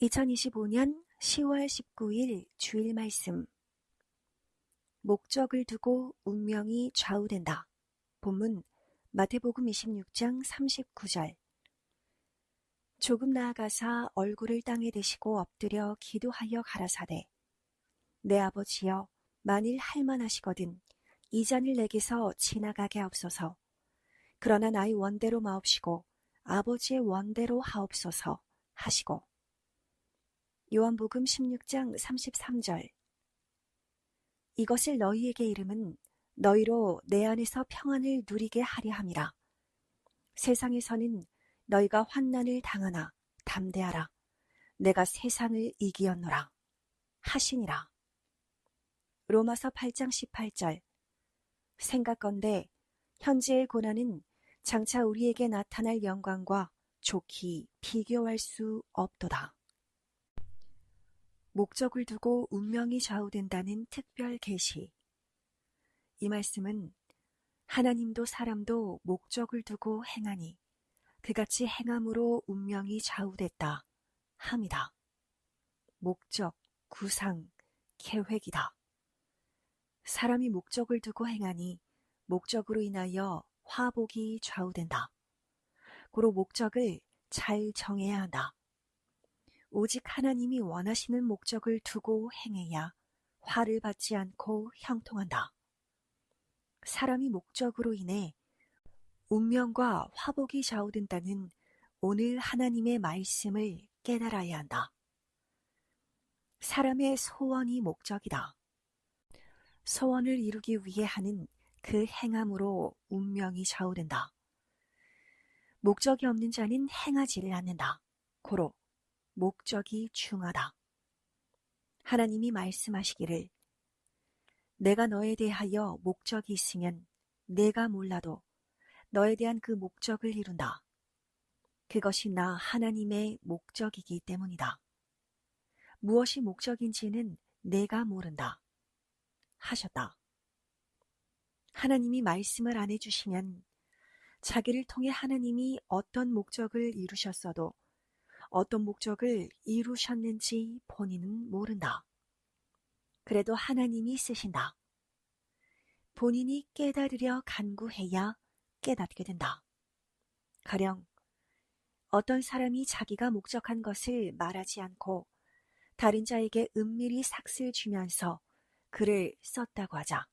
2025년 10월 19일 주일 말씀. 목적을 두고 운명이 좌우된다. 본문 마태복음 26장 39절. 조금 나아가사 얼굴을 땅에 대시고 엎드려 기도하여 가라사대, 내 아버지여, 만일 할만하시거든 이 잔을 내게서 지나가게 하옵소서. 그러나 나의 원대로 마옵시고 아버지의 원대로 하옵소서 하시고. 요한복음 16장 33절. 이것을 너희에게 이름은 너희로 내 안에서 평안을 누리게 하려 함이라. 세상에서는 너희가 환난을 당하나 담대하라. 내가 세상을 이기었노라 하시니라. 로마서 8장 18절. 생각건대 현재의 고난은 장차 우리에게 나타날 영광과 좋게 비교할 수 없도다. 목적을 두고 운명이 좌우된다는 특별 계시. 이 말씀은 하나님도 사람도 목적을 두고 행하니 그같이 행함으로 운명이 좌우됐다 함이다. 목적, 구상, 계획이다. 사람이 목적을 두고 행하니 목적으로 인하여 화복이 좌우된다. 고로 목적을 잘 정해야 한다. 오직 하나님이 원하시는 목적을 두고 행해야 화를 받지 않고 형통한다. 사람이 목적으로 인해 운명과 화복이 좌우된다는 오늘 하나님의 말씀을 깨달아야 한다. 사람의 소원이 목적이다. 소원을 이루기 위해 하는 그 행함으로 운명이 좌우된다. 목적이 없는 자는 행하지를 않는다. 고로 목적이 중하다. 하나님이 말씀하시기를, 내가 너에 대하여 목적이 있으면 내가 몰라도 너에 대한 그 목적을 이룬다. 그것이 나 하나님의 목적이기 때문이다. 무엇이 목적인지는 내가 모른다 하셨다. 하나님이 말씀을 안 해주시면 자기를 통해 하나님이 어떤 목적을 이루셨어도 어떤 목적을 이루셨는지 본인은 모른다. 그래도 하나님이 쓰신다. 본인이 깨달으려 간구해야 깨닫게 된다. 가령 어떤 사람이 자기가 목적한 것을 말하지 않고 다른 자에게 은밀히 삭슬 주면서 글을 썼다고 하자.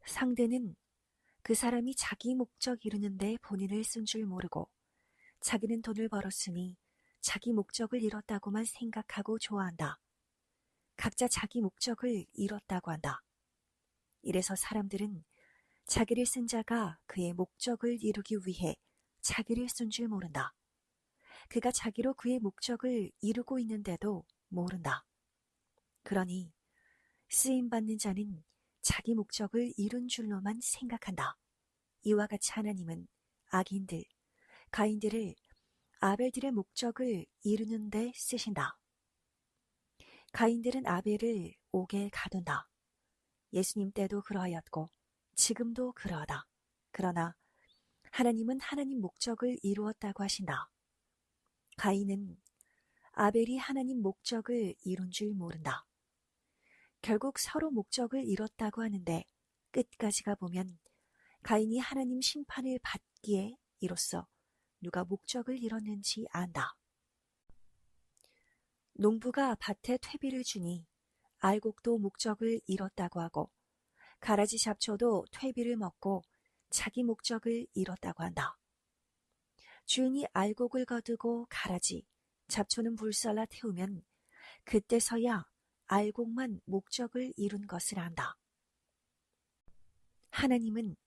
상대는 그 사람이 자기 목적 이루는데 본인을 쓴 줄 모르고 자기는 돈을 벌었으니 자기 목적을 이뤘다고만 생각하고 좋아한다. 각자 자기 목적을 이뤘다고 한다. 이래서 사람들은 자기를 쓴 자가 그의 목적을 이루기 위해 자기를 쓴 줄 모른다. 그가 자기로 그의 목적을 이루고 있는데도 모른다. 그러니 쓰임받는 자는 자기 목적을 이룬 줄로만 생각한다. 이와 같이 하나님은 악인들, 가인들을 아벨들의 목적을 이루는 데 쓰신다. 가인들은 아벨을 옥에 가둔다. 예수님 때도 그러하였고 지금도 그러하다. 그러나 하나님은 하나님 목적을 이루었다고 하신다. 가인은 아벨이 하나님 목적을 이룬 줄 모른다. 결국 서로 목적을 이뤘다고 하는데 끝까지 가보면 가인이 하나님 심판을 받기에 이로써 누가 목적을 이뤘는지 안다. 농부가 밭에 퇴비를 주니 알곡도 목적을 이뤘다고 하고 가라지 잡초도 퇴비를 먹고 자기 목적을 이뤘다고 한다. 주인이 알곡을 거두고 가라지, 잡초는 불살라 태우면 그때서야 알곡만 목적을 이룬 것을 안다. 하나님은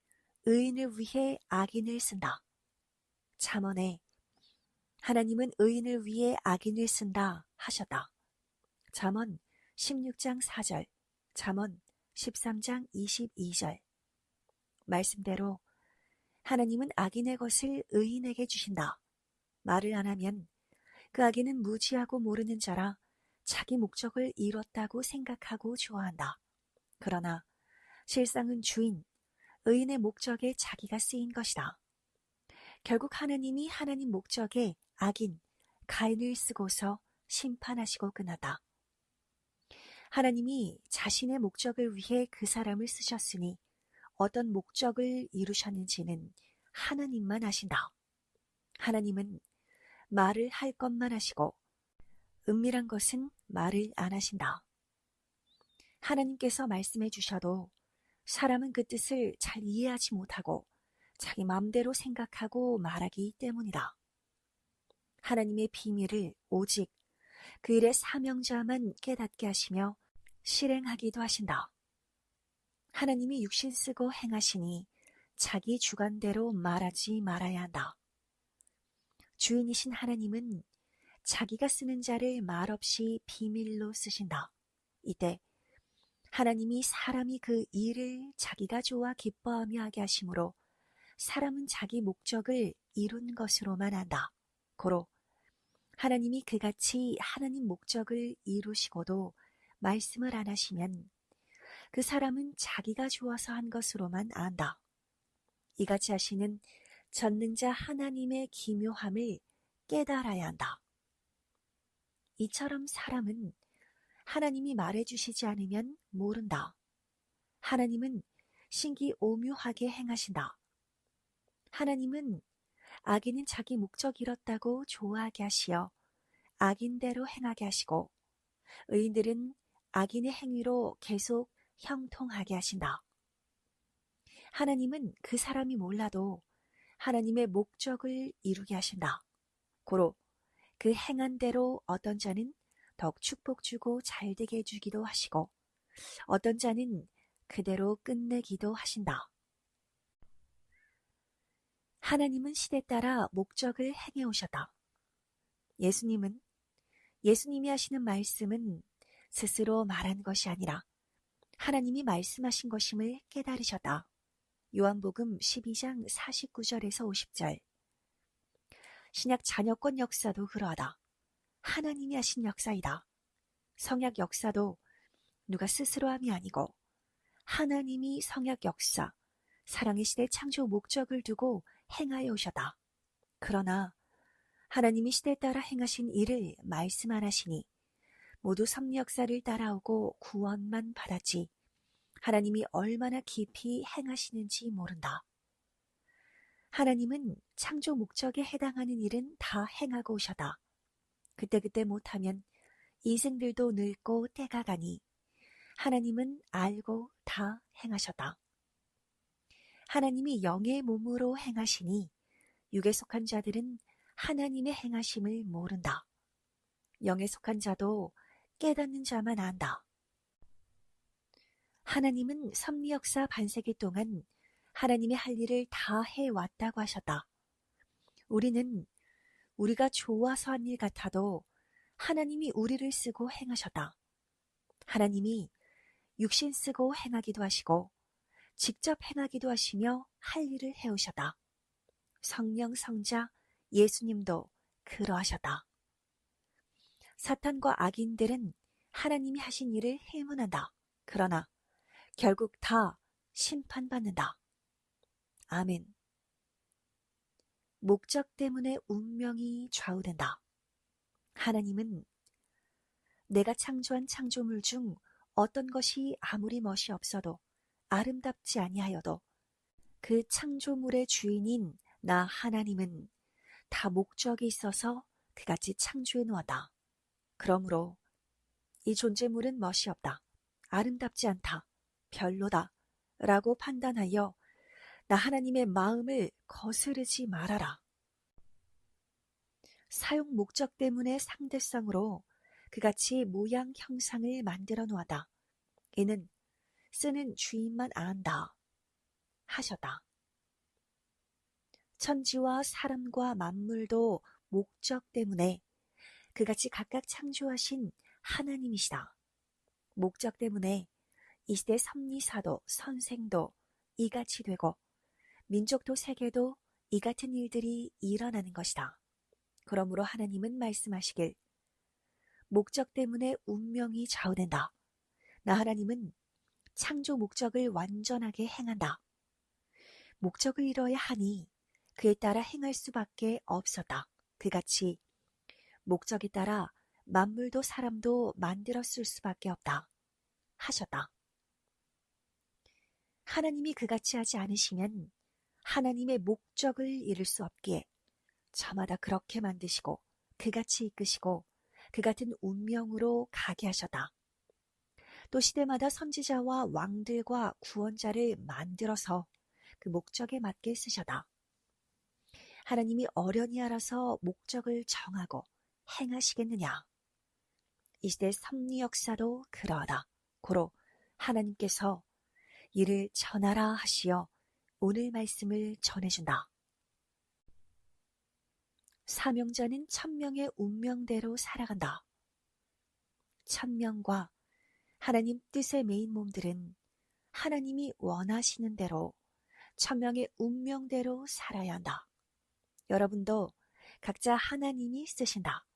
의인을 위해 악인을 쓴다. 잠언에 하나님은 의인을 위해 악인을 쓴다 하셨다. 잠언 16장 4절, 잠언 13장 22절. 말씀대로 하나님은 악인의 것을 의인에게 주신다. 말을 안 하면 그 악인은 무지하고 모르는 자라 자기 목적을 이뤘다고 생각하고 좋아한다. 그러나 실상은 주인, 의인의 목적에 자기가 쓰인 것이다. 결국 하나님이 하나님 목적에 악인, 가인을 쓰고서 심판하시고 끝났다. 하나님이 자신의 목적을 위해 그 사람을 쓰셨으니 어떤 목적을 이루셨는지는 하나님만 아신다. 하나님은 말을 할 것만 하시고 은밀한 것은 말을 안 하신다. 하나님께서 말씀해 주셔도 사람은 그 뜻을 잘 이해하지 못하고 자기 마음대로 생각하고 말하기 때문이다. 하나님의 비밀을 오직 그 일의 사명자만 깨닫게 하시며 실행하기도 하신다. 하나님이 육신 쓰고 행하시니 자기 주관대로 말하지 말아야 한다. 주인이신 하나님은 자기가 쓰는 자를 말없이 비밀로 쓰신다. 이때 하나님이 사람이 그 일을 자기가 좋아 기뻐하며 하게 하심으로 사람은 자기 목적을 이룬 것으로만 한다. 고로 하나님이 그같이 하나님 목적을 이루시고도 말씀을 안 하시면 그 사람은 자기가 좋아서 한 것으로만 안다. 이같이 하시는 전능자 하나님의 기묘함을 깨달아야 한다. 이처럼 사람은 하나님이 말해주시지 않으면 모른다. 하나님은 신기 오묘하게 행하신다. 하나님은 악인은 자기 목적 이뤘다고 좋아하게 하시어 악인대로 행하게 하시고 의인들은 악인의 행위로 계속 형통하게 하신다. 하나님은 그 사람이 몰라도 하나님의 목적을 이루게 하신다. 고로 그 행한 대로 어떤 자는 더욱 축복 주고 잘되게 해주기도 하시고 어떤 자는 그대로 끝내기도 하신다. 하나님은 시대 따라 목적을 행해 오셨다. 예수님이 하시는 말씀은 스스로 말한 것이 아니라 하나님이 말씀하신 것임을 깨달으셨다. 요한복음 12장 49절에서 50절. 신약 잔여권 역사도 그러하다. 하나님이 하신 역사이다. 성약 역사도 누가 스스로 함이 아니고 하나님이 성약 역사, 사랑의 시대 창조 목적을 두고 행하여 오셨다. 그러나 하나님이 시대에 따라 행하신 일을 말씀 안 하시니 모두 섭리 역사를 따라오고 구원만 받았지 하나님이 얼마나 깊이 행하시는지 모른다. 하나님은 창조 목적에 해당하는 일은 다 행하고 오셨다. 그때그때 못하면 이생들도 늙고 때가 가니 하나님은 알고 다 행하셨다. 하나님이 영의 몸으로 행하시니 육에 속한 자들은 하나님의 행하심을 모른다. 영에 속한 자도 깨닫는 자만 안다. 하나님은 섭리 역사 반세기 동안 하나님의 할 일을 다 해왔다고 하셨다. 우리는 우리가 좋아서 한 일 같아도 하나님이 우리를 쓰고 행하셨다. 하나님이 육신 쓰고 행하기도 하시고 직접 행하기도 하시며 할 일을 해오셨다. 성령 성자 예수님도 그러하셨다. 사탄과 악인들은 하나님이 하신 일을 해문한다. 그러나 결국 다 심판받는다. 아멘. 목적 때문에 운명이 좌우된다. 하나님은 내가 창조한 창조물 중 어떤 것이 아무리 멋이 없어도 아름답지 아니하여도 그 창조물의 주인인 나 하나님은 다 목적이 있어서 그같이 창조해 놓았다. 그러므로 이 존재물은 멋이 없다, 아름답지 않다, 별로다 라고 판단하여 나 하나님의 마음을 거스르지 말아라. 사용 목적 때문에 상대성으로 그같이 모양 형상을 만들어 놓았다. 이는 쓰는 주인만 안다 하셨다. 천지와 사람과 만물도 목적 때문에 그같이 각각 창조하신 하나님이시다. 목적 때문에 이 시대 섭리사도 선생도 이같이 되고 민족도 세계도 이 같은 일들이 일어나는 것이다. 그러므로 하나님은 말씀하시길 목적 때문에 운명이 좌우된다. 나 하나님은 창조 목적을 완전하게 행한다. 목적을 이뤄야 하니 그에 따라 행할 수밖에 없었다. 그같이 목적에 따라 만물도 사람도 만들었을 수밖에 없다 하셨다. 하나님이 그같이 하지 않으시면 하나님의 목적을 이룰 수 없기에 저마다 그렇게 만드시고 그같이 이끄시고 그 같은 운명으로 가게 하셨다. 또 시대마다 선지자와 왕들과 구원자를 만들어서 그 목적에 맞게 쓰셨다. 하나님이 어련히 알아서 목적을 정하고 행하시겠느냐? 이 시대 섭리 역사도 그러하다. 고로 하나님께서 이를 전하라 하시어 오늘 말씀을 전해준다. 사명자는 천명의 운명대로 살아간다. 천명과 하나님 뜻의 메인 몸들은 하나님이 원하시는 대로 천명의 운명대로 살아야 한다. 여러분도 각자 하나님이 쓰신다.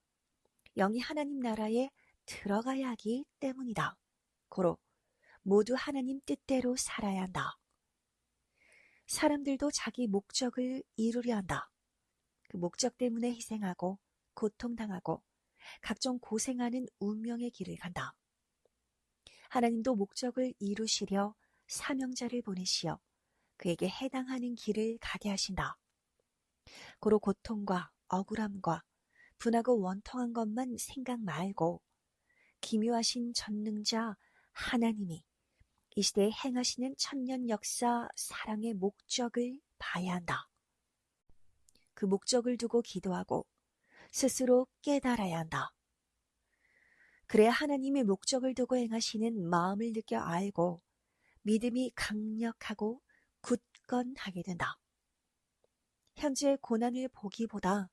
영이 하나님 나라에 들어가야 하기 때문이다. 고로 모두 하나님 뜻대로 살아야 한다. 사람들도 자기 목적을 이루려 한다. 그 목적 때문에 희생하고 고통당하고 각종 고생하는 운명의 길을 간다. 하나님도 목적을 이루시려 사명자를 보내시어 그에게 해당하는 길을 가게 하신다. 고로 고통과 억울함과 분하고 원통한 것만 생각 말고 기묘하신 전능자 하나님이 이 시대에 행하시는 천년 역사 사랑의 목적을 봐야 한다. 그 목적을 두고 기도하고 스스로 깨달아야 한다. 그래야 하나님의 목적을 두고 행하시는 마음을 느껴 알고 믿음이 강력하고 굳건하게 된다. 현재의 고난을 보기보다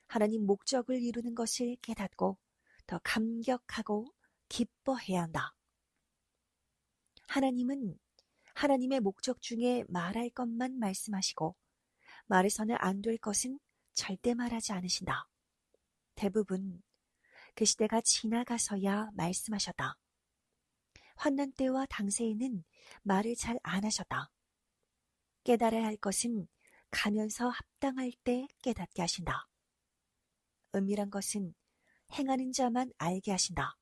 하나님 목적을 이루는 것을 깨닫고 더 감격하고 기뻐해야 한다. 하나님은 하나님의 목적 중에 말할 것만 말씀하시고 말해서는 안 될 것은 절대 말하지 않으신다. 대부분 그 시대가 지나가서야 말씀하셨다. 환난 때와 당세에는 말을 잘 안 하셨다. 깨달아야 할 것은 가면서 합당할 때 깨닫게 하신다. 은밀한 것은 행하는 자만 알게 하신다.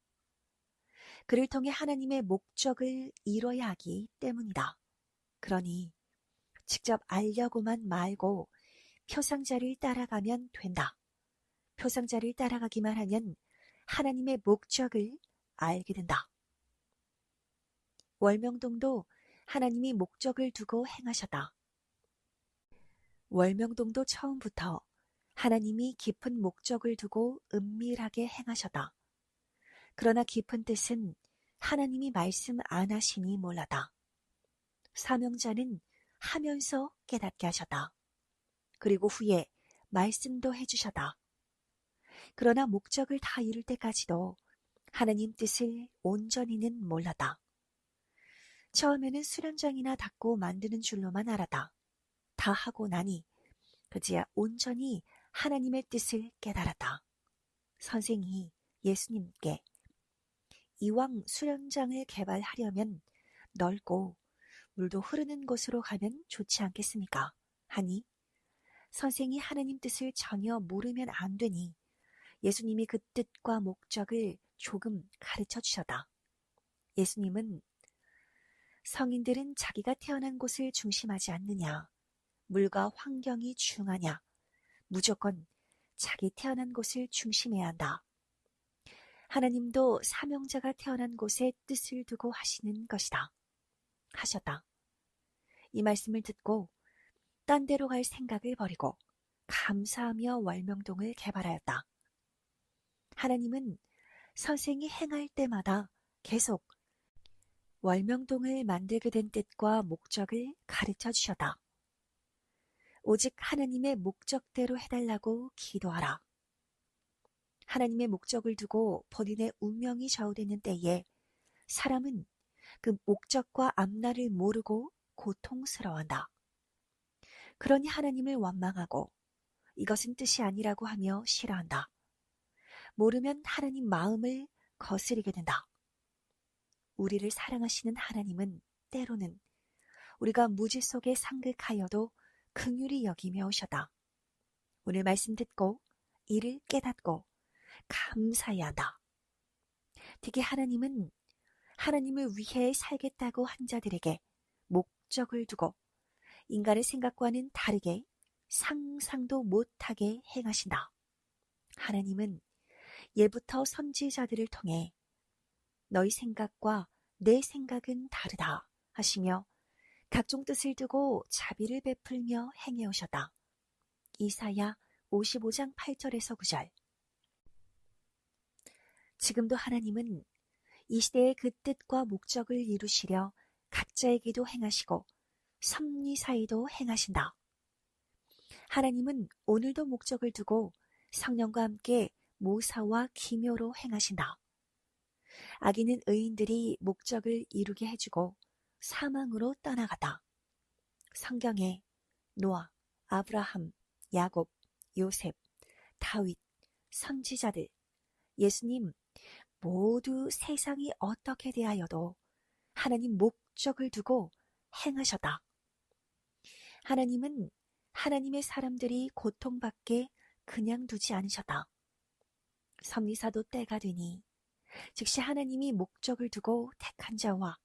그를 통해 하나님의 목적을 이뤄야 하기 때문이다. 그러니 직접 알려고만 말고 표상자를 따라가면 된다. 표상자를 따라가기만 하면 하나님의 목적을 알게 된다. 월명동도 하나님이 목적을 두고 행하셨다. 월명동도 처음부터 하나님이 깊은 목적을 두고 은밀하게 행하셨다. 그러나 깊은 뜻은 하나님이 말씀 안 하시니 몰라다. 사명자는 하면서 깨닫게 하셨다. 그리고 후에 말씀도 해주셨다. 그러나 목적을 다 이룰 때까지도 하나님 뜻을 온전히는 몰랐다. 처음에는 수련장이나 닦고 만드는 줄로만 알았다. 다 하고 나니 그제야 온전히 하나님의 뜻을 깨달았다. 선생이 예수님께 이왕 수련장을 개발하려면 넓고 물도 흐르는 곳으로 가면 좋지 않겠습니까? 하니 선생이 하나님 뜻을 전혀 모르면 안 되니 예수님이 그 뜻과 목적을 조금 가르쳐 주셨다. 예수님은 성인들은 자기가 태어난 곳을 중심하지 않느냐, 물과 환경이 중하냐, 무조건 자기 태어난 곳을 중심해야 한다. 하나님도 사명자가 태어난 곳에 뜻을 두고 하시는 것이다. 하셨다. 이 말씀을 듣고 딴 데로 갈 생각을 버리고 감사하며 월명동을 개발하였다. 하나님은 선생이 행할 때마다 계속 월명동을 만들게 된 뜻과 목적을 가르쳐 주셨다. 오직 하나님의 목적대로 해달라고 기도하라. 하나님의 목적을 두고 본인의 운명이 좌우되는 때에 사람은 그 목적과 앞날을 모르고 고통스러워한다. 그러니 하나님을 원망하고 이것은 뜻이 아니라고 하며 싫어한다. 모르면 하나님 마음을 거스리게 된다. 우리를 사랑하시는 하나님은 때로는 우리가 무지 속에 상극하여도 긍휼히 여기며 오셔다. 오늘 말씀 듣고 이를 깨닫고 감사해야 한다. 특히 하나님은 하나님을 위해 살겠다고 한 자들에게 목적을 두고 인간의 생각과는 다르게 상상도 못하게 행하신다. 하나님은 예부터 선지자들을 통해 너희 생각과 내 생각은 다르다 하시며 각종 뜻을 두고 자비를 베풀며 행해오셨다. 이사야 55장 8절에서 9절. 지금도 하나님은 이 시대의 그 뜻과 목적을 이루시려 각자에게도 행하시고 섭리사에도 행하신다. 하나님은 오늘도 목적을 두고 성령과 함께 모사와 기묘로 행하신다. 악인은 의인들이 목적을 이루게 해주고 사망으로 떠나갔다. 성경에 노아, 아브라함, 야곱, 요셉, 다윗, 선지자들, 예수님 모두 세상이 어떻게 대하여도 하나님 목적을 두고 행하셨다. 하나님은 하나님의 사람들이 고통받게 그냥 두지 않으셨다. 섭리사도 때가 되니 즉시 하나님이 목적을 두고 택한 자와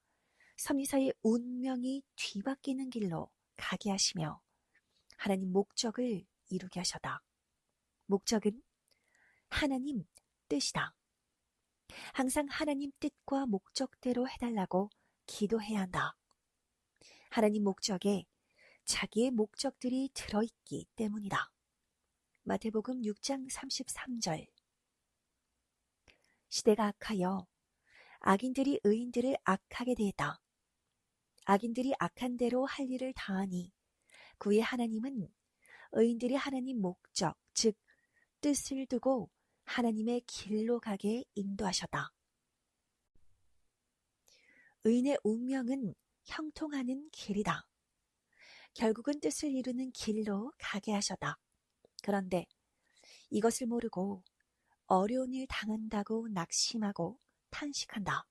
섭리사의 운명이 뒤바뀌는 길로 가게 하시며 하나님 목적을 이루게 하셨다. 목적은 하나님 뜻이다. 항상 하나님 뜻과 목적대로 해달라고 기도해야 한다. 하나님 목적에 자기의 목적들이 들어있기 때문이다. 마태복음 6장 33절. 시대가 악하여 악인들이 의인들을 악하게 대했다. 악인들이 악한 대로 할 일을 다하니 그의 하나님은 의인들이 하나님 목적, 즉 뜻을 두고 하나님의 길로 가게 인도하셨다. 의인의 운명은 형통하는 길이다. 결국은 뜻을 이루는 길로 가게 하셨다. 그런데 이것을 모르고 어려운 일 당한다고 낙심하고 탄식한다.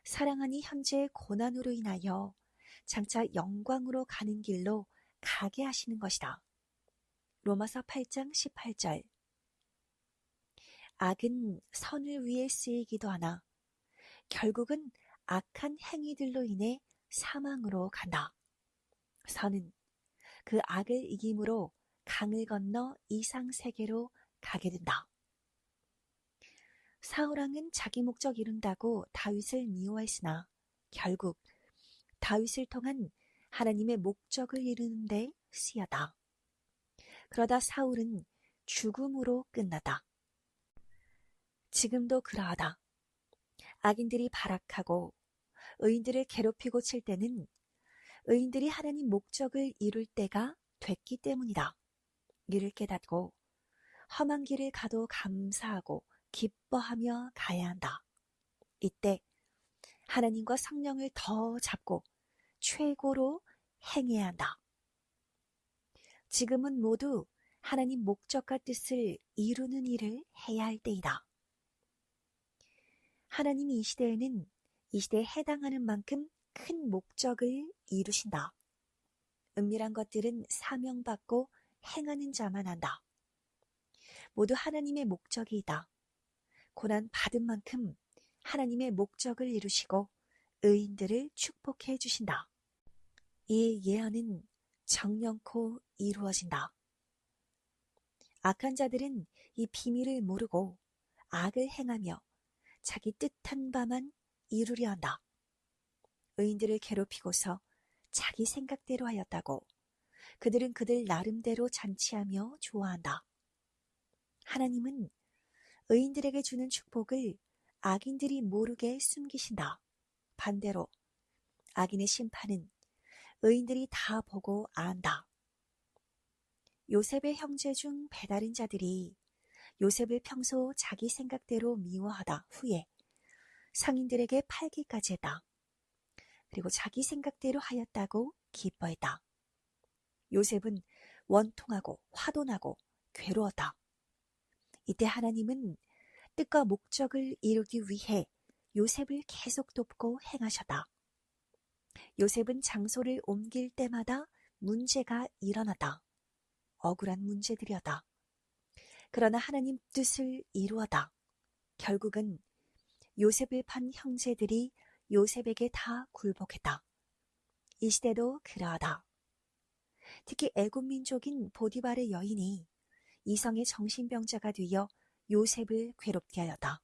사랑하니 현재의 고난으로 인하여 장차 영광으로 가는 길로 가게 하시는 것이다. 로마서 8장 18절. 악은 선을 위해 쓰이기도 하나 결국은 악한 행위들로 인해 사망으로 간다. 선은 그 악을 이김으로 강을 건너 이상세계로 가게 된다. 사울왕은 자기 목적 이룬다고 다윗을 미워했으나 결국 다윗을 통한 하나님의 목적을 이루는 데 쓰였다. 그러다 사울은 죽음으로 끝났다. 지금도 그러하다. 악인들이 발악하고 의인들을 괴롭히고 칠 때는 의인들이 하나님 목적을 이룰 때가 됐기 때문이다. 이를 깨닫고 험한 길을 가도 감사하고 기뻐하며 가야 한다. 이때 하나님과 성령을 더 잡고 최고로 행해야 한다. 지금은 모두 하나님 목적과 뜻을 이루는 일을 해야 할 때이다. 하나님이 이 시대에는 이 시대에 해당하는 만큼 큰 목적을 이루신다. 은밀한 것들은 사명받고 행하는 자만 한다. 모두 하나님의 목적이다. 고난 받은 만큼 하나님의 목적을 이루시고 의인들을 축복해 주신다. 이 예언은 정령코 이루어진다. 악한 자들은 이 비밀을 모르고 악을 행하며 자기 뜻한 바만 이루려 한다. 의인들을 괴롭히고서 자기 생각대로 하였다고 그들은 그들 나름대로 잔치하며 좋아한다. 하나님은 의인들에게 주는 축복을 악인들이 모르게 숨기신다. 반대로 악인의 심판은 의인들이 다 보고 안다. 요셉의 형제 중 배다른 자들이 요셉을 평소 자기 생각대로 미워하다 후에 상인들에게 팔기까지 했다. 그리고 자기 생각대로 하였다고 기뻐했다. 요셉은 원통하고 화도나고 괴로웠다. 이때 하나님은 뜻과 목적을 이루기 위해 요셉을 계속 돕고 행하셨다. 요셉은 장소를 옮길 때마다 문제가 일어났다. 억울한 문제들이었다. 그러나 하나님 뜻을 이루어다. 결국은 요셉을 판 형제들이 요셉에게 다 굴복했다. 이 시대도 그러하다. 특히 애굽 민족인 보디발의 여인이 이성의 정신병자가 되어 요셉을 괴롭게 하였다.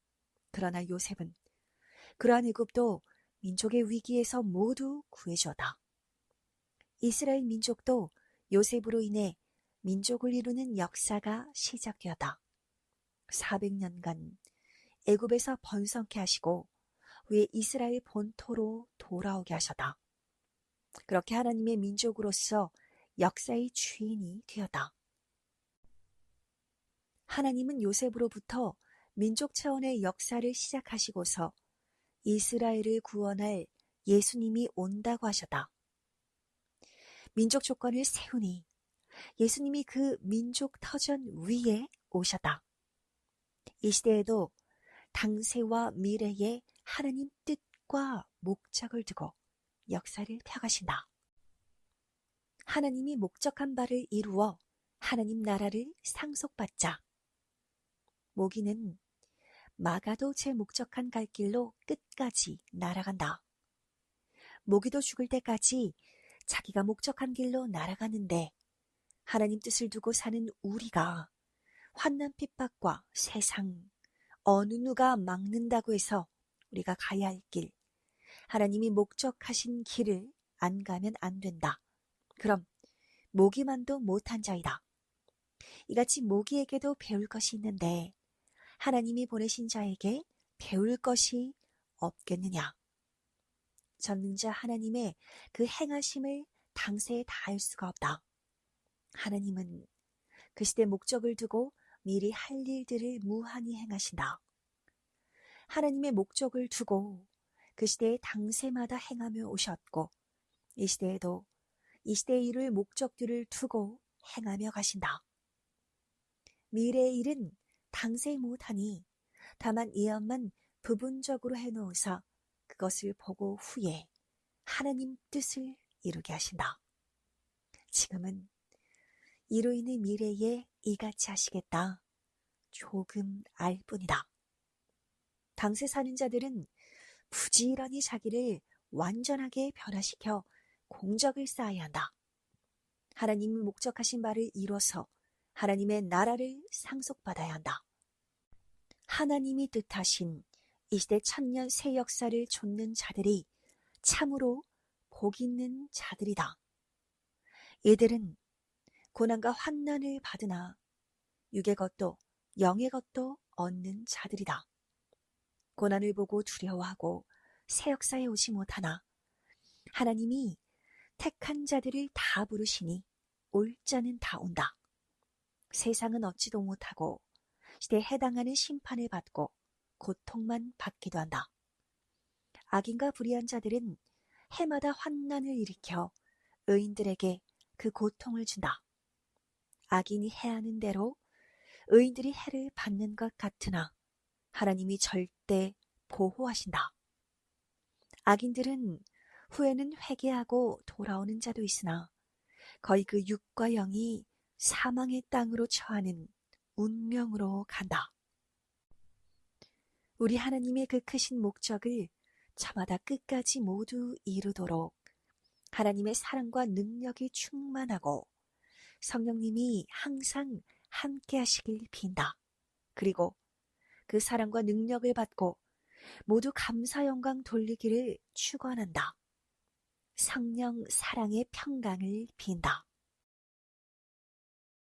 그러나 요셉은 그러한 애굽도 민족의 위기에서 모두 구해주었다. 이스라엘 민족도 요셉으로 인해 민족을 이루는 역사가 시작되었다. 400년간 애굽에서 번성케 하시고 후에 이스라엘 본토로 돌아오게 하셨다. 그렇게 하나님의 민족으로서 역사의 주인이 되었다. 하나님은 요셉으로부터 민족 차원의 역사를 시작하시고서 이스라엘을 구원할 예수님이 온다고 하셨다. 민족 조건을 세우니 예수님이 그 민족 터전 위에 오셨다. 이 시대에도 당세와 미래에 하나님 뜻과 목적을 두고 역사를 펴가신다. 하나님이 목적한 바를 이루어 하나님 나라를 상속받자. 모기는 마가도 제 목적한 갈 길로 끝까지 날아간다. 모기도 죽을 때까지 자기가 목적한 길로 날아가는데 하나님 뜻을 두고 사는 우리가 환난 핍박과 세상 어느 누가 막는다고 해서 우리가 가야 할 길, 하나님이 목적하신 길을 안 가면 안 된다. 그럼 모기만도 못한 자이다. 이같이 모기에게도 배울 것이 있는데 하나님이 보내신 자에게 배울 것이 없겠느냐. 전능자 하나님의 그 행하심을 당세에 다할 수가 없다. 하나님은 그 시대 목적을 두고 미리 할 일들을 무한히 행하신다. 하나님의 목적을 두고 그 시대의 당세마다 행하며 오셨고 이 시대에도 이 시대의 이룰 목적들을 두고 행하며 가신다. 미래의 일은 당세 못하니 다만 예언만 부분적으로 해놓으사 그것을 보고 후에 하나님 뜻을 이루게 하신다. 지금은 이로 인해 미래에 이같이 하시겠다. 조금 알 뿐이다. 당세 사는 자들은 부지런히 자기를 완전하게 변화시켜 공적을 쌓아야 한다. 하나님이 목적하신 바를 이뤄서 하나님의 나라를 상속받아야 한다. 하나님이 뜻하신 이 시대 천년 새 역사를 좇는 자들이 참으로 복 있는 자들이다. 이들은 고난과 환난을 받으나 육의 것도 영의 것도 얻는 자들이다. 고난을 보고 두려워하고 새 역사에 오지 못하나 하나님이 택한 자들을 다 부르시니 올 자는 다 온다. 세상은 얻지도 못하고 시대에 해당하는 심판을 받고 고통만 받기도 한다. 악인과 불의한 자들은 해마다 환난을 일으켜 의인들에게 그 고통을 준다. 악인이 해하는 대로 의인들이 해를 받는 것 같으나 하나님이 절대 보호하신다. 악인들은 후에는 회개하고 돌아오는 자도 있으나 거의 그 육과 영이 사망의 땅으로 처하는 운명으로 간다. 우리 하나님의 그 크신 목적을 저마다 끝까지 모두 이루도록 하나님의 사랑과 능력이 충만하고 성령님이 항상 함께 하시길 빈다. 그리고 그 사랑과 능력을 받고 모두 감사 영광 돌리기를 축원한다. 성령 사랑의 평강을 빈다.